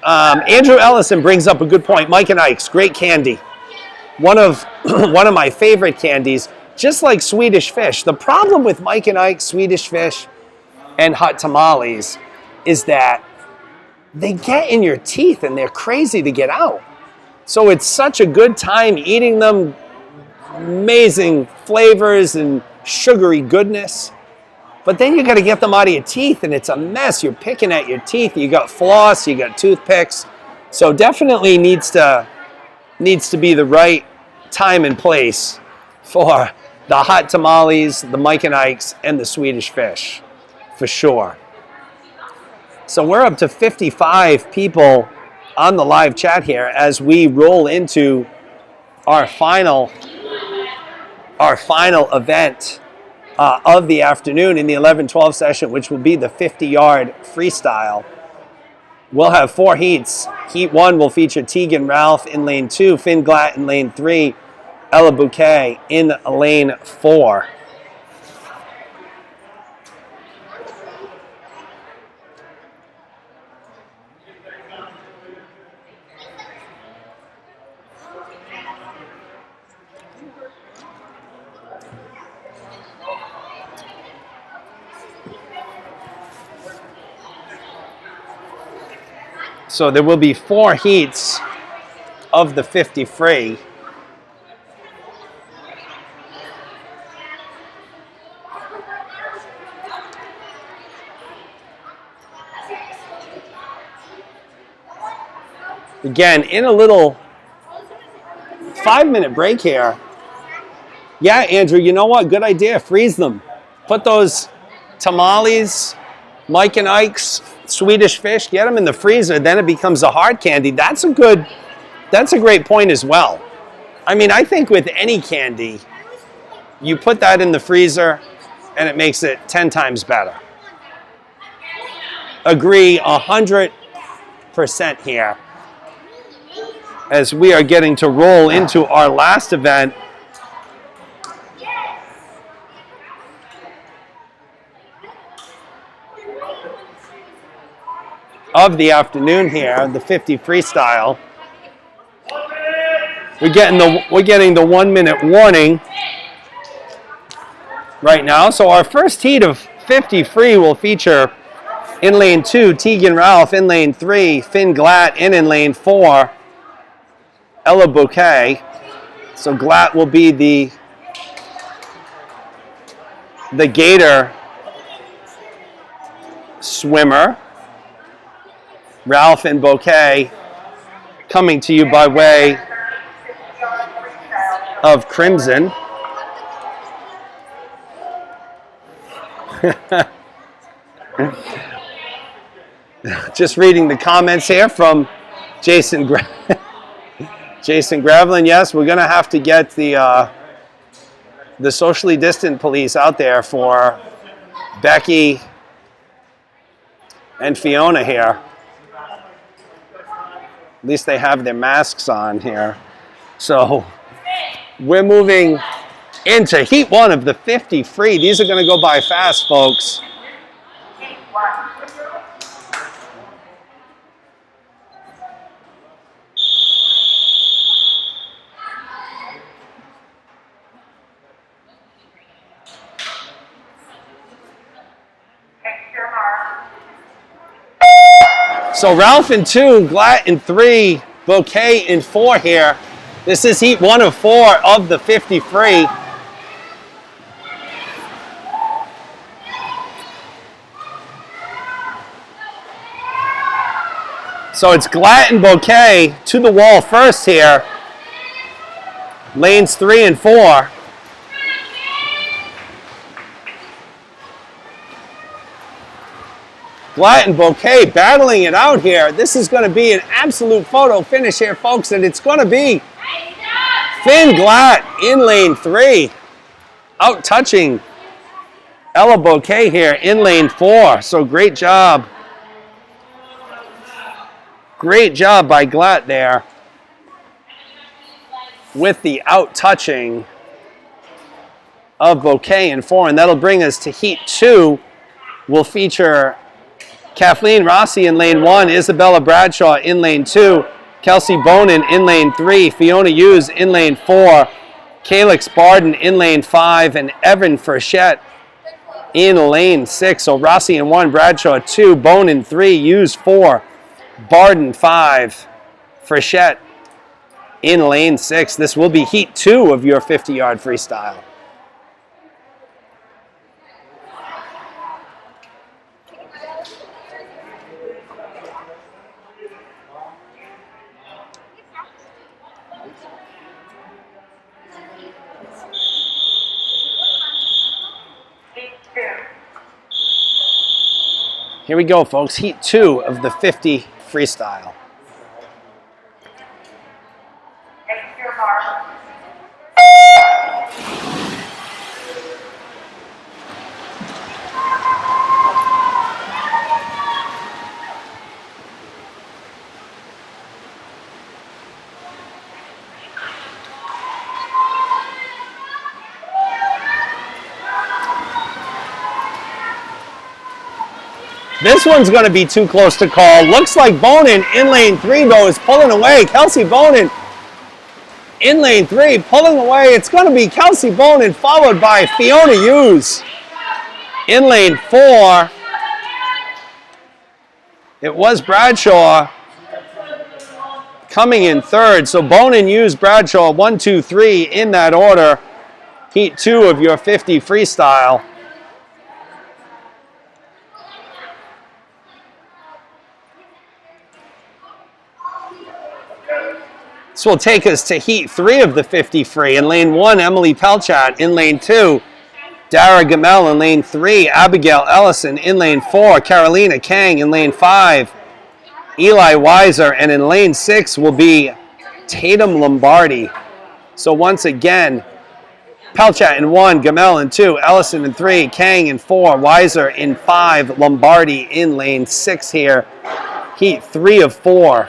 Andrew Ellison brings up a good point. Mike and Ike's, great candy. One of my favorite candies, just like Swedish Fish. The problem with Mike and Ike's, Swedish Fish, and hot tamales is that they get in your teeth and they're crazy to get out. So it's such a good time eating them. Amazing flavors and sugary goodness. But then you got to get them out of your teeth and it's a mess. You're picking at your teeth. You got floss, you got toothpicks. So definitely needs to be the right time and place for the hot tamales, the Mike and Ike's, and the Swedish Fish, for sure. So we're up to 55 people on the live chat here as we roll into our final event of the afternoon in the 11-12 session, which will be the 50-yard freestyle. We'll have 4 heats. Heat 1 will feature Tegan Ralph in lane 2, Finn Glatt in lane 3, Ella Bouquet in lane 4. So there will be 4 heats of the 50 free. Again, in a little 5-minute break here. Yeah, Andrew, you know what? Good idea. Freeze them. Put those tamales, Mike and Ike's, Swedish Fish, get them in the freezer, then it becomes a hard candy. That's a great point as well. I mean, I think with any candy, you put that in the freezer and it makes it 10 times better. Agree 100% here. As we are getting to roll into our last event of the afternoon here, the 50 freestyle. We're getting the 1-minute warning right now. So our first heat of 50 free will feature in lane 2, Tegan Ralph, in lane 3, Finn Glatt, in lane 4, Ella Bouquet. So Glatt will be the Gator swimmer. Ralph and Bouquet coming to you by way of Crimson. Just reading the comments here from Jason Gravelin. Yes, we're going to have to get the socially distant police out there for Becky and Fiona here. At least they have their masks on here. So we're moving into heat 1 of the 50 free. These are going to go by fast, folks. So Ralph in 2, Glatt in 3, Bouquet in 4 here. This is heat 1 of 4 of the 50 free. So it's Glatt and Bouquet to the wall first here. Lanes 3 and 4. Glatt and Bouquet battling it out here. This is going to be an absolute photo finish here, folks, and it's going to be Finn Glatt in lane 3, out touching Ella Bouquet here in lane 4. So great job. Great job by Glatt there with the out touching of Bouquet in 4. And that'll bring us to heat 2. We'll feature Kathleen Rossi in lane 1, Isabella Bradshaw in lane 2, Kelsey Bonin in lane 3, Fiona Hughes in lane 4, Calix Barden in lane 5, and Evan Frechette in lane 6. So Rossi in 1, Bradshaw 2, Bonin 3, Hughes 4, Barden 5, Frechette in lane 6. This will be heat 2 of your 50-yard freestyle. Here we go, folks. Heat 2 of the 50 freestyle. This one's going to be too close to call. Looks like Bonin in lane 3, though, is pulling away. Kelsey Bonin in lane 3, pulling away. It's going to be Kelsey Bonin followed by Fiona Hughes in lane 4. It was Bradshaw coming in 3rd. So Bonin, Hughes, Bradshaw, 1, 2, 3 in that order. Heat 2 of your 50 freestyle. This will take us to heat 3 of the 50 free. In lane 1, Emily Pelchat. In lane 2, Dara Gamel. In lane 3, Abigail Ellison. In lane 4, Carolina Kang. In lane 5, Eli Weiser. And in lane 6 will be Tatum Lombardi. So once again, Pelchat in 1, Gamel in 2, Ellison in 3, Kang in 4, Weiser in 5, Lombardi in lane 6 here. Heat 3 of 4.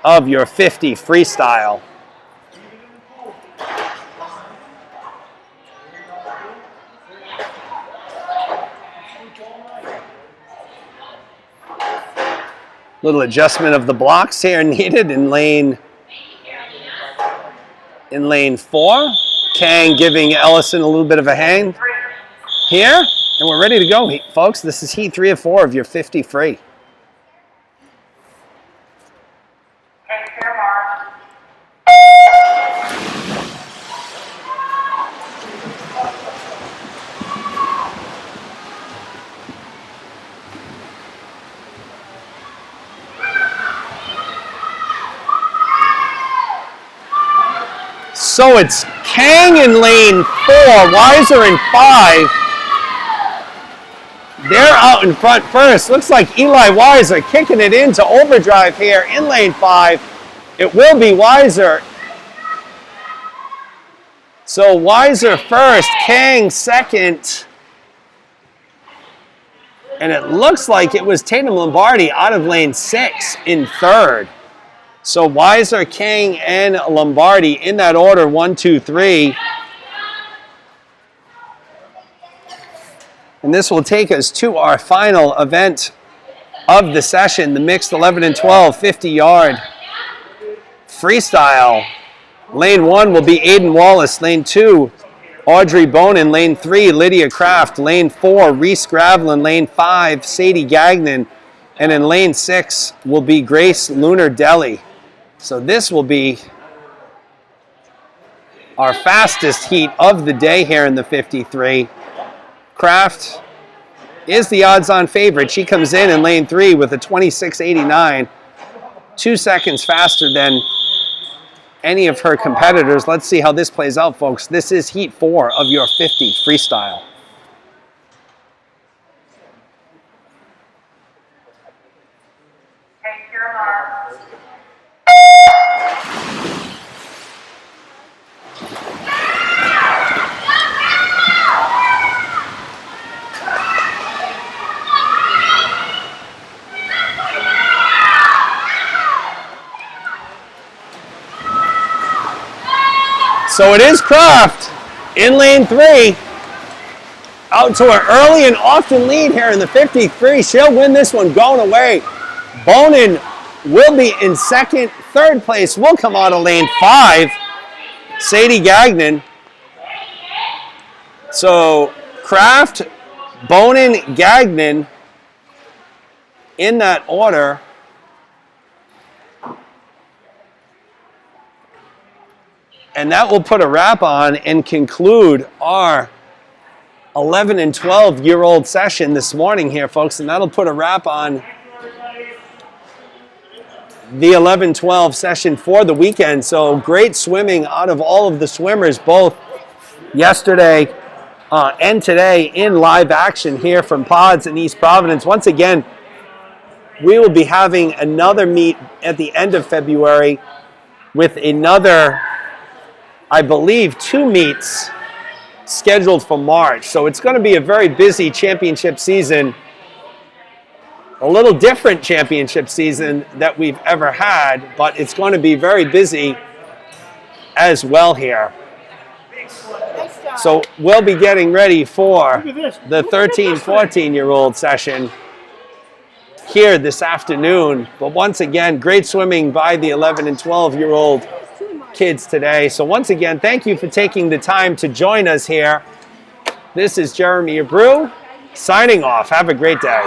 Of your 50 freestyle. Little adjustment of the blocks here needed in lane 4. Kang giving Ellison a little bit of a hang here, and we're ready to go, folks. This is heat 3 of 4 of your 50 free. So it's Kang in lane 4, Weiser in 5. They're out in front first. Looks like Eli Weiser kicking it into overdrive here in lane 5. It will be Weiser. So Weiser first, Kang second. And it looks like it was Tatum Lombardi out of lane 6 in 3rd. So Weiser, Kang, and Lombardi in that order, 1, 2, 3. And this will take us to our final event of the session, the mixed 11 and 12 50-yard freestyle. Lane 1 will be Aiden Wallace. Lane 2, Audrey Bonin. Lane 3, Lydia Kraft. Lane 4, Reese Gravlin. Lane 5, Sadie Gagnon. And in lane 6 will be Grace Lunar-Deli. So this will be our fastest heat of the day here in the 53. Kraft is the odds-on favorite. She comes in lane 3 with a 26.89, 2 seconds faster than any of her competitors. Let's see how this plays out, folks. This is heat 4 of your 50 freestyle. Take your mark. So it is Croft in lane 3, out to an early and often lead here in the 53. She'll win this one going away. Bonin will be in second. Third place will come out of lane 5, Sadie Gagnon. So Kraft, Bonin, Gagnon in that order. And that will put a wrap on and conclude our 11 and 12-year-old session this morning here, folks. And that'll put a wrap on the 11-12 session for the weekend. So great swimming out of all of the swimmers, both yesterday and today in live action here from Pods in East Providence. Once again, we will be having another meet at the end of February with another, I believe, 2 meets scheduled for March. So it's going to be a very busy championship season, a little different championship season that we've ever had, but it's going to be very busy as well here. So we'll be getting ready for the 13, 14-year-old session here this afternoon. But once again, great swimming by the 11 and 12-year-old kids today. So once again, thank you for taking the time to join us here. This is Jeremy Abreu signing off. Have a great day.